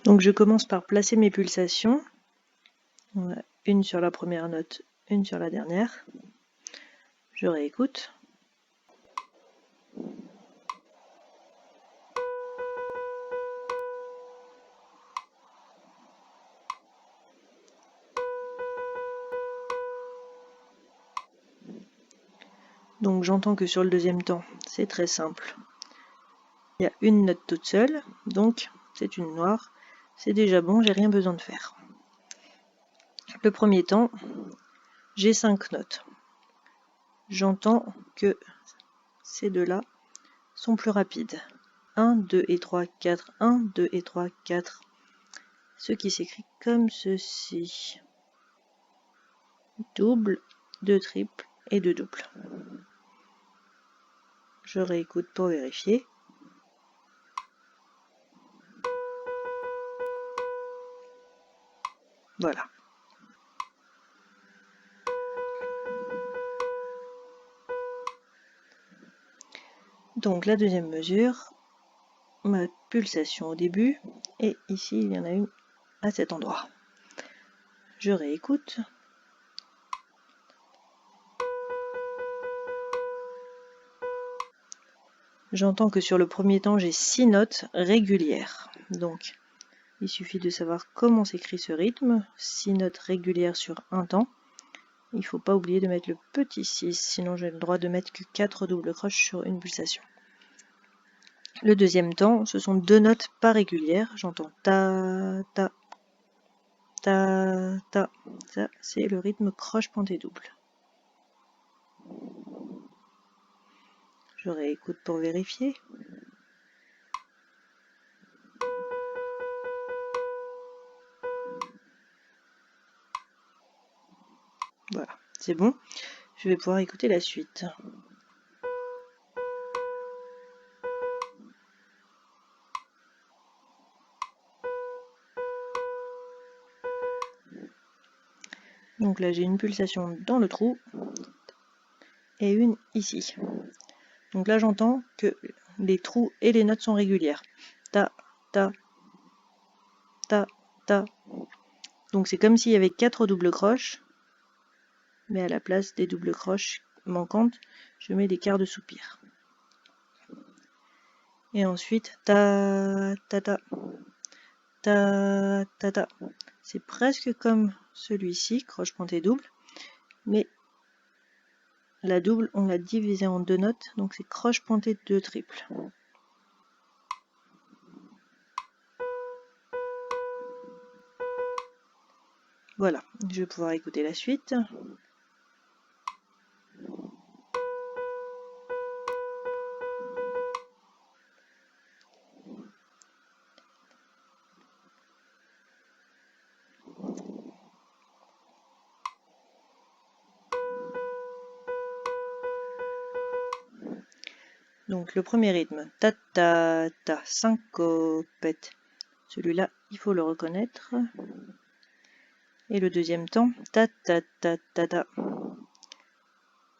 Donc je commence par placer mes pulsations. Une sur la première note, une sur la dernière. Je réécoute. Donc j'entends que sur le deuxième temps, c'est très simple. Il y a une note toute seule, donc c'est une noire. C'est déjà bon, j'ai rien besoin de faire. Le premier temps, j'ai 5 notes. J'entends que ces deux-là sont plus rapides. 1, 2 et 3, 4, 1, 2 et 3, 4. Ce qui s'écrit comme ceci. Double, 2 triples et 2 doubles. Je réécoute pour vérifier. Voilà. Donc la deuxième mesure, ma pulsation au début, et ici il y en a une à cet endroit. Je réécoute. J'entends que sur le premier temps, j'ai 6 notes régulières. Donc, il suffit de savoir comment s'écrit ce rythme. 6 notes régulières sur un temps. Il ne faut pas oublier de mettre le petit 6, sinon j'ai le droit de mettre que 4 doubles croches sur une pulsation. Le deuxième temps, ce sont 2 notes pas régulières. J'entends ta, ta, ta, ta. Ça, c'est le rythme croche pointée double. Je réécoute pour vérifier. Voilà, c'est bon. Je vais pouvoir écouter la suite. Donc là, j'ai une pulsation dans le trou et une ici. Donc là, j'entends que les trous et les notes sont régulières. Ta, ta, ta, ta. Donc c'est comme s'il y avait 4 doubles croches, mais à la place des doubles croches manquantes, je mets des quarts de soupir. Et ensuite, ta, ta, ta, ta, ta, ta. C'est presque comme celui-ci, croche pointée double, mais la double, on l'a divisé en 2 notes, donc c'est croche pointée 2 triples. Voilà, je vais pouvoir écouter la suite. Donc le premier rythme, ta ta ta, syncopette. Celui-là, il faut le reconnaître. Et le deuxième temps, ta ta ta ta ta.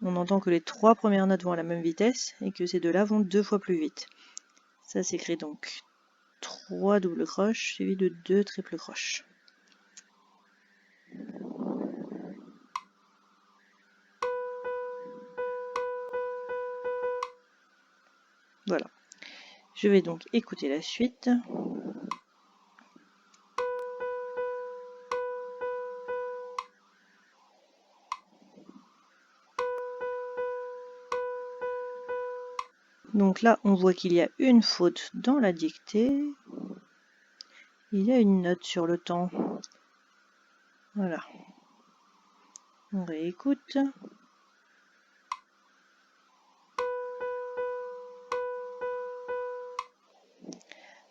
On entend que les 3 premières notes vont à la même vitesse et que ces deux-là vont 2 fois plus vite. Ça s'écrit donc 3 doubles croches suivies de 2 triples croches. Voilà. Je vais donc écouter la suite. Donc là, on voit qu'il y a une faute dans la dictée. Il y a une note sur le temps. Voilà. On réécoute.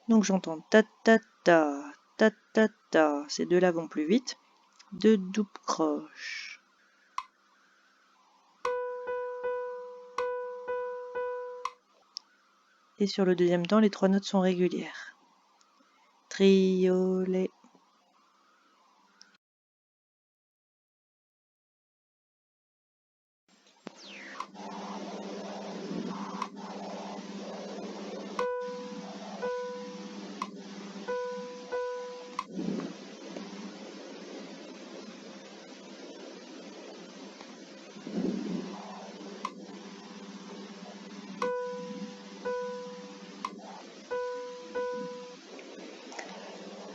Donc j'entends ta ta ta, ta ta ta. Ces deux-là vont plus vite. 2 doubles croches. Et sur le deuxième temps, les 3 notes sont régulières. Triolet.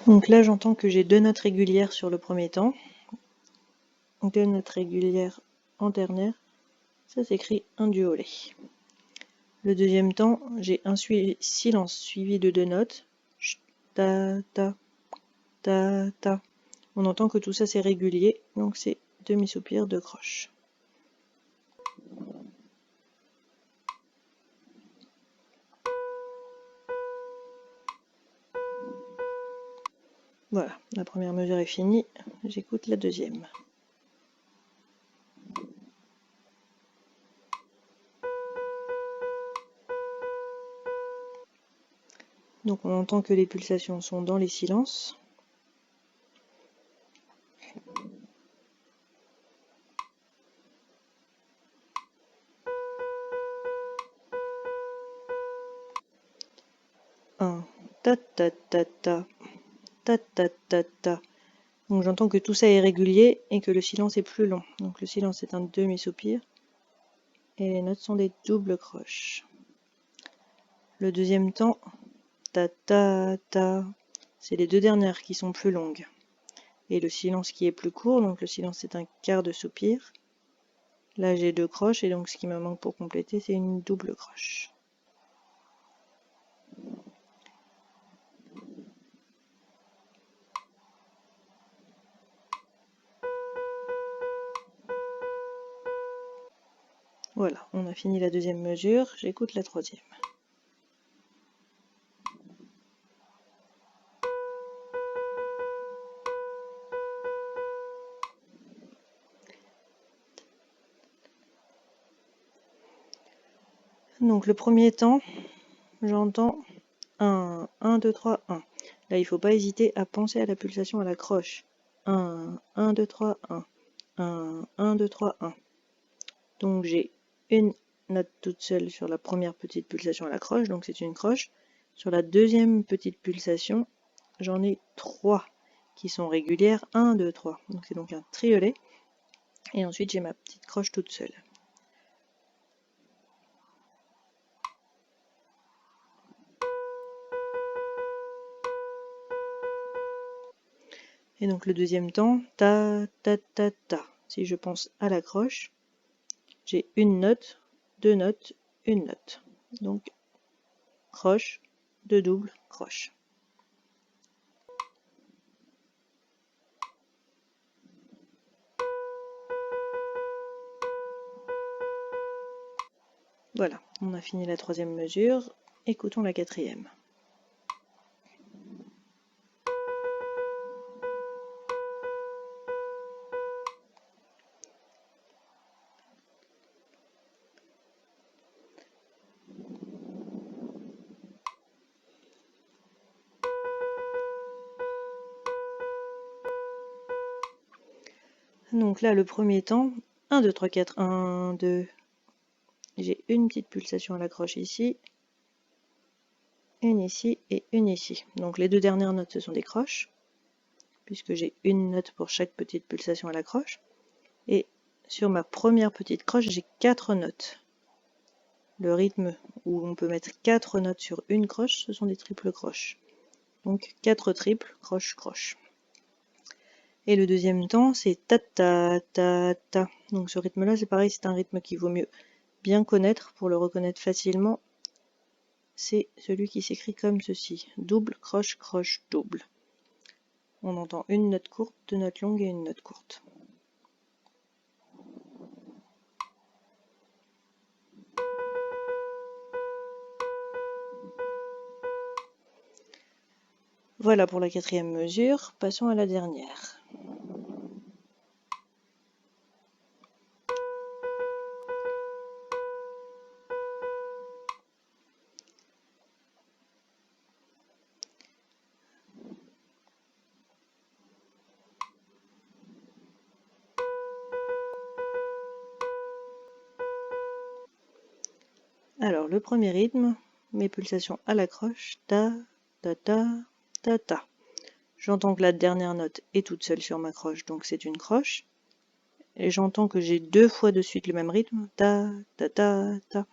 Donc là, j'entends que j'ai deux notes régulières sur le premier temps, deux notes régulières en ternaire, ça s'écrit un duolé. Le deuxième temps, j'ai un silence suivi de deux notes, ta, ta, ta, ta. On entend que tout ça c'est régulier, donc c'est demi-soupir, deux croches. Voilà, la première mesure est finie, j'écoute la deuxième. Donc on entend que les pulsations sont dans les silences. Un, ta ta ta ta, ta ta ta ta. Donc j'entends que tout ça est régulier et que le silence est plus long. Donc le silence est un demi-soupir et les notes sont des doubles croches. Le deuxième temps, ta ta ta, c'est les deux dernières qui sont plus longues. Et le silence qui est plus court, donc le silence c'est un quart de soupir. Là j'ai deux croches et donc ce qui me manque pour compléter c'est une double croche. Voilà, on a fini la deuxième mesure, j'écoute la troisième. Donc le premier temps, j'entends 1, 1, 2, 3, 1. Là, il ne faut pas hésiter à penser à la pulsation à la croche. 1, 1, 2, 3, 1. 1, 1, 2, 3, 1. Donc j'ai une note toute seule sur la première petite pulsation à la croche, donc c'est une croche. Sur la deuxième petite pulsation, j'en ai 3 qui sont régulières. 1, 2, 3. Donc c'est donc un triolet. Et ensuite j'ai ma petite croche toute seule. Et donc le deuxième temps, ta ta ta ta. Si je pense à la croche, j'ai une note, deux notes, une note. Donc croche, deux doubles, croche. Voilà, on a fini la troisième mesure. Écoutons la quatrième. Donc là, le premier temps, 1, 2, 3, 4, 1, 2. J'ai une petite pulsation à la croche ici, une ici et une ici. Donc les deux dernières notes, ce sont des croches, puisque j'ai une note pour chaque petite pulsation à la croche. Et sur ma première petite croche, j'ai 4 notes. Le rythme où on peut mettre 4 notes sur une croche, ce sont des triples croches. Donc 4 triples, croche, croche. Et le deuxième temps, c'est ta ta ta ta. Donc ce rythme-là, c'est pareil, c'est un rythme qu'il vaut mieux bien connaître pour le reconnaître facilement. C'est celui qui s'écrit comme ceci. Double, croche, croche, double. On entend une note courte, deux notes longues et une note courte. Voilà pour la quatrième mesure. Passons à la dernière. Alors, le premier rythme, mes pulsations à la croche, ta, ta, ta, ta, ta. J'entends que la dernière note est toute seule sur ma croche, donc c'est une croche. Et j'entends que j'ai deux fois de suite le même rythme, ta, ta, ta, ta.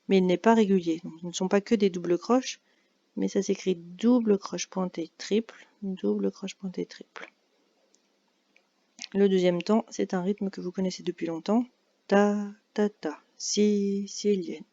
Mais il n'est pas régulier, donc ce ne sont pas que des doubles croches, mais ça s'écrit double croche pointée triple, double croche pointée triple. Le deuxième temps, c'est un rythme que vous connaissez depuis longtemps. Ta, ta, ta, sicilienne.